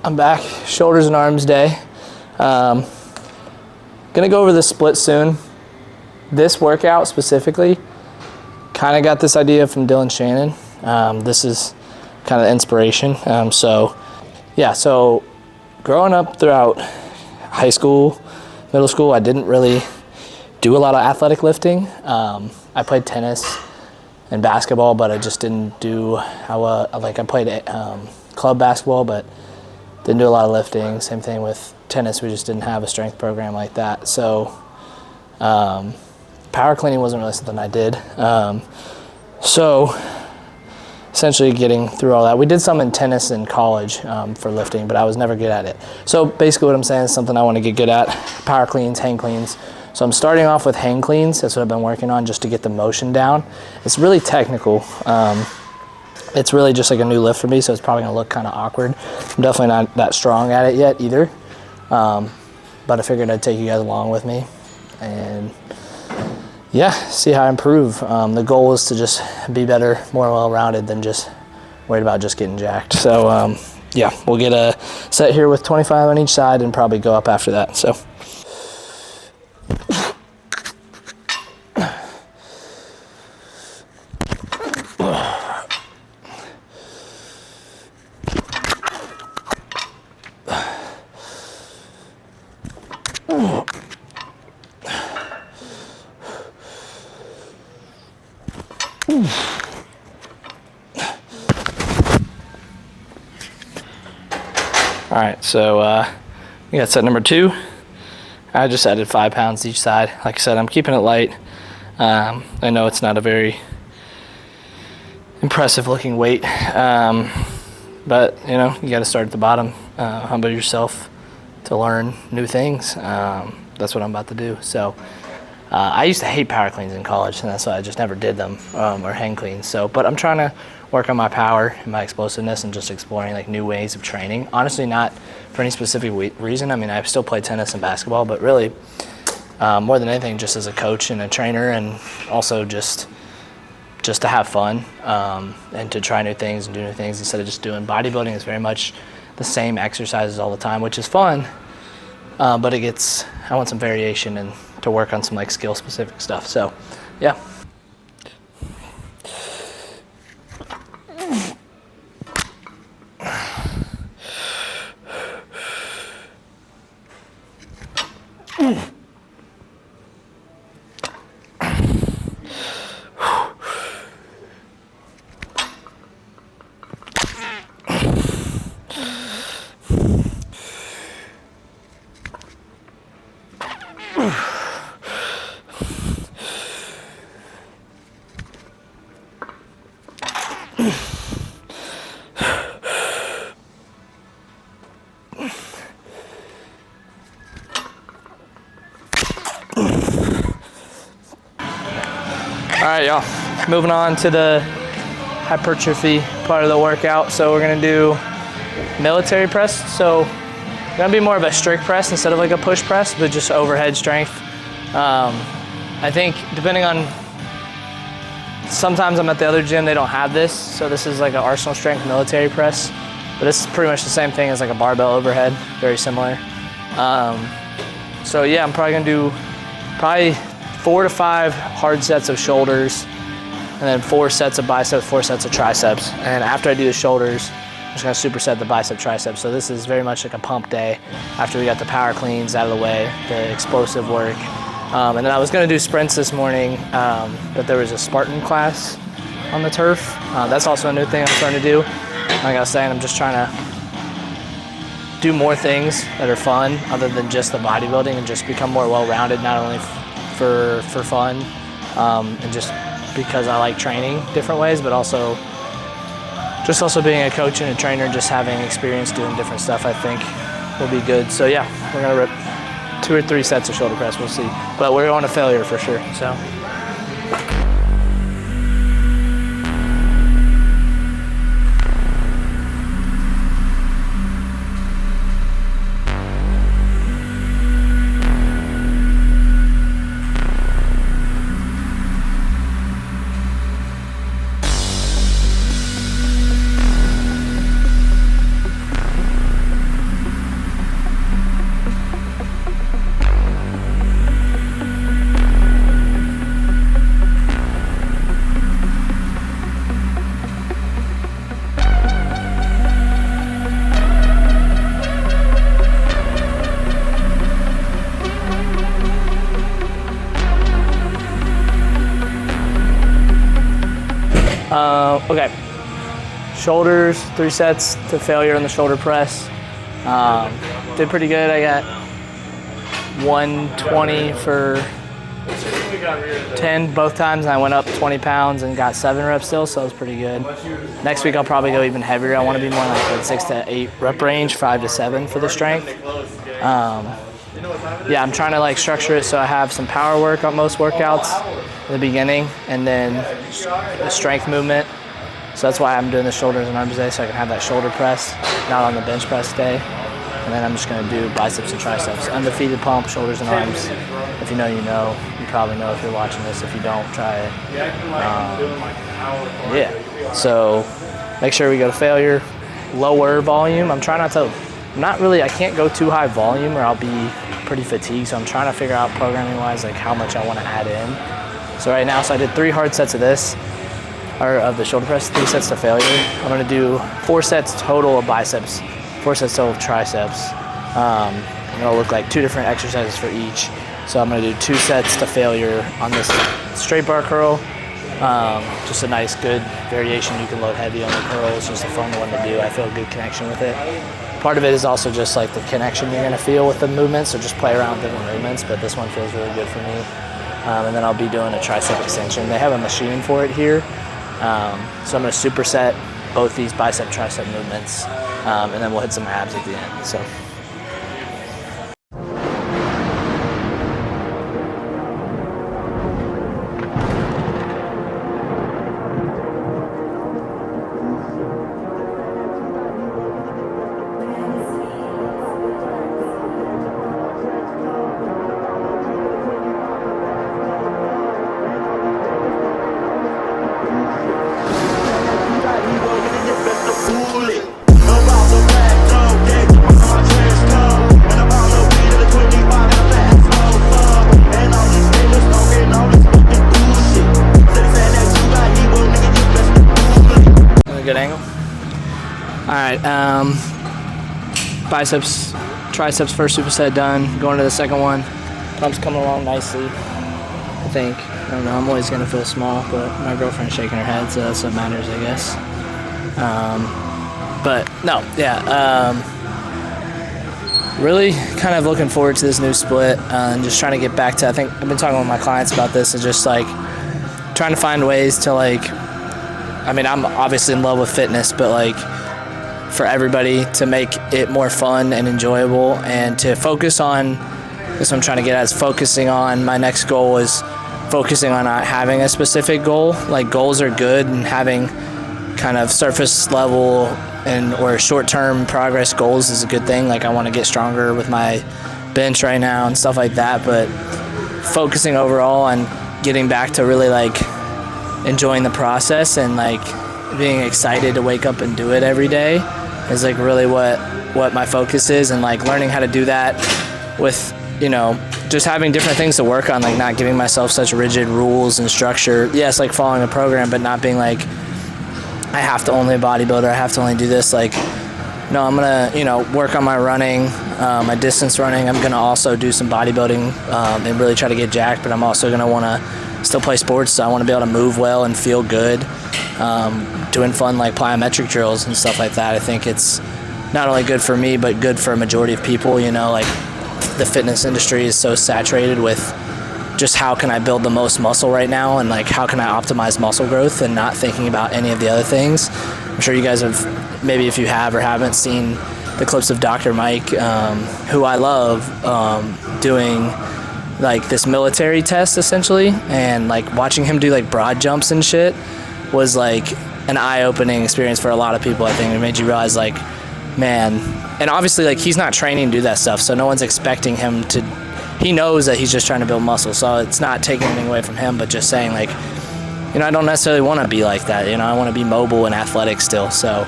I'm back, shoulders and arms day. Gonna go over the split soon. This workout specifically, kind of got this idea from Dylan Shannon. This is kind of inspiration. So growing up throughout high school, middle school, I didn't really do a lot of athletic lifting. I played tennis and basketball, but I just didn't do I played club basketball, but didn't do a lot of lifting. Same thing with tennis, we just didn't have a strength program like that. So power cleaning wasn't really something I did. So essentially getting through all that. We did some in tennis in college for lifting, but I was never good at it. So basically what I'm saying is something I want to get good at, power cleans, hang cleans. So I'm starting off with hang cleans. That's what I've been working on just to get the motion down. It's really technical. It's really just like a new lift for me, so it's probably gonna look kind of awkward. I'm definitely not that strong at it yet either. But I figured I'd take you guys along with me and yeah, see how I improve. The goal is to just be better, more well-rounded than just worried about just getting jacked. So yeah, we'll get a set here with 25 on each side and probably go up after that. So. All right, so we got set number 2. I just added 5 pounds each side. Like I said, I'm keeping it light. I know it's not a very impressive looking weight, but you know, you got to start at the bottom, humble yourself to learn new things. That's what I'm about to do. So I used to hate power cleans in college, and that's why I just never did them, or hang cleans. So, but I'm trying to work on my power and my explosiveness and just exploring like new ways of training. Honestly, not for any specific reason. I mean, I still play tennis and basketball, but really more than anything, just as a coach and a trainer, and also just to have fun and to try new things and do new things instead of just doing bodybuilding. Is very much the same exercises all the time, which is fun, but I want some variation and to work on some like skill specific stuff. So yeah. All right, y'all, moving on to the hypertrophy part of the workout. So we're gonna do military press. So gonna be more of a strict press instead of like a push press, but just overhead strength. I think depending on, sometimes I'm at the other gym, they don't have this. So this is like an Arsenal strength military press, but it's pretty much the same thing as like a barbell overhead, very similar. So yeah, I'm probably gonna do 4 to 5 hard sets of shoulders, and then 4 sets of biceps, 4 sets of triceps. And after I do the shoulders, I'm just gonna superset the bicep triceps. So this is very much like a pump day after we got the power cleans out of the way, the explosive work. And then I was gonna do sprints this morning, but there was a Spartan class on the turf. That's also a new thing I'm starting to do. Like I was saying, I'm just trying to do more things that are fun other than just the bodybuilding, and just become more well-rounded, not only for fun and just because I like training different ways, but also being a coach and a trainer, just having experience doing different stuff, I think will be good. So yeah, we're gonna rip 2 or 3 sets of shoulder press, we'll see. But we're on a failure for sure, so. Okay. Shoulders, 3 sets to failure on the shoulder press. Did pretty good. I got 120 for 10 both times, and I went up 20 pounds and got 7 reps still, so it was pretty good. Next week I'll probably go even heavier. I want to be more like the 6 to 8 rep range, 5 to 7 for the strength. Yeah, I'm trying to like structure it so I have some power work on most workouts in the beginning, and then the strength movement. So that's why I'm doing the shoulders and arms today, so I can have that shoulder press, not on the bench press day. And then I'm just gonna do biceps and triceps. Undefeated pump, shoulders and arms. If you know, you know. You probably know if you're watching this. If you don't, try it. Yeah, so make sure we go to failure. Lower volume. I'm trying I can't go too high volume or I'll be pretty fatigued. So I'm trying to figure out programming wise, like how much I wanna add in. So right now, I did 3 hard sets of this, or of the shoulder press, 3 sets to failure. I'm gonna do 4 sets total of biceps, 4 sets total of triceps. And it'll look like 2 different exercises for each. So I'm gonna do 2 sets to failure on this straight bar curl. Just a nice, good variation. You can load heavy on the curl. It's just a fun one to do. I feel a good connection with it. Part of it is also just like the connection you're gonna feel with the movements, so just play around with different movements, but this one feels really good for me. And then I'll be doing a tricep extension. They have a machine for it here. So I'm gonna superset both these bicep tricep movements, and then we'll hit some abs at the end. So. Good angle. All right, biceps, triceps first superset done. Going to the second one. Pump's coming along nicely, I think. I don't know, I'm always gonna feel small, but my girlfriend's shaking her head, so that's what matters, I guess. But no, yeah, really kind of looking forward to this new split, and just trying to get back to, I think I've been talking with my clients about this, and just like trying to find ways to like, I mean, I'm obviously in love with fitness, but like for everybody to make it more fun and enjoyable, and to focus on, that's what I'm trying to get at, is focusing on, my next goal is focusing on not having a specific goal. Like goals are good, and having kind of surface level and or short-term progress goals is a good thing. Like I want to get stronger with my bench right now and stuff like that, but focusing overall on getting back to really like enjoying the process and like being excited to wake up and do it every day is like really what my focus is, and like learning how to do that with, you know, just having different things to work on, like not giving myself such rigid rules and structure. Yes, like following a program, but not being like, I have to only bodybuilder, I have to only do this. Like, no, I'm gonna, you know, work on my running, my distance running. I'm gonna also do some bodybuilding and really try to get jacked, but I'm also gonna wanna still play sports, so I want to be able to move well and feel good, doing fun like plyometric drills and stuff like that. I think it's not only good for me, but good for a majority of people. You know, like the fitness industry is so saturated with just how can I build the most muscle right now, and like how can I optimize muscle growth, and not thinking about any of the other things. I'm sure you guys have, maybe if you have or haven't, seen the clips of Dr. Mike, who I love, doing like this military test essentially, and like watching him do like broad jumps and shit was like an eye-opening experience for a lot of people. I think it made you realize like, man, and obviously like he's not training to do that stuff, so no one's expecting him to, he knows that he's just trying to build muscle, so it's not taking anything away from him, but just saying like, you know, I don't necessarily want to be like that, you know, I want to be mobile and athletic still. So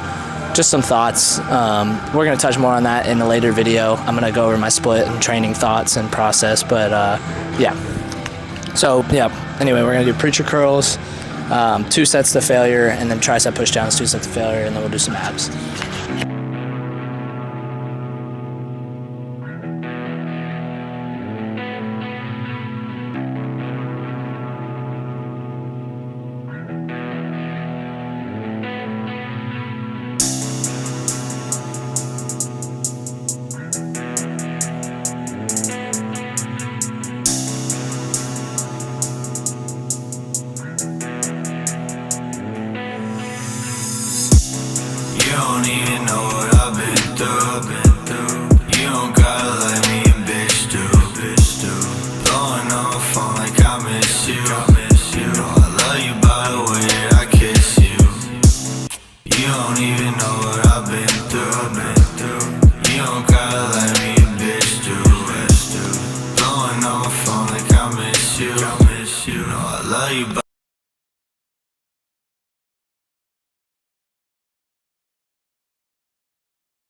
just some thoughts. We're going to touch more on that in a later video. I'm going to go over my split and training thoughts and process, but yeah. So yeah, anyway, we're going to do preacher curls, 2 sets to failure, and then tricep push downs, 2 sets to failure, and then we'll do some abs. how you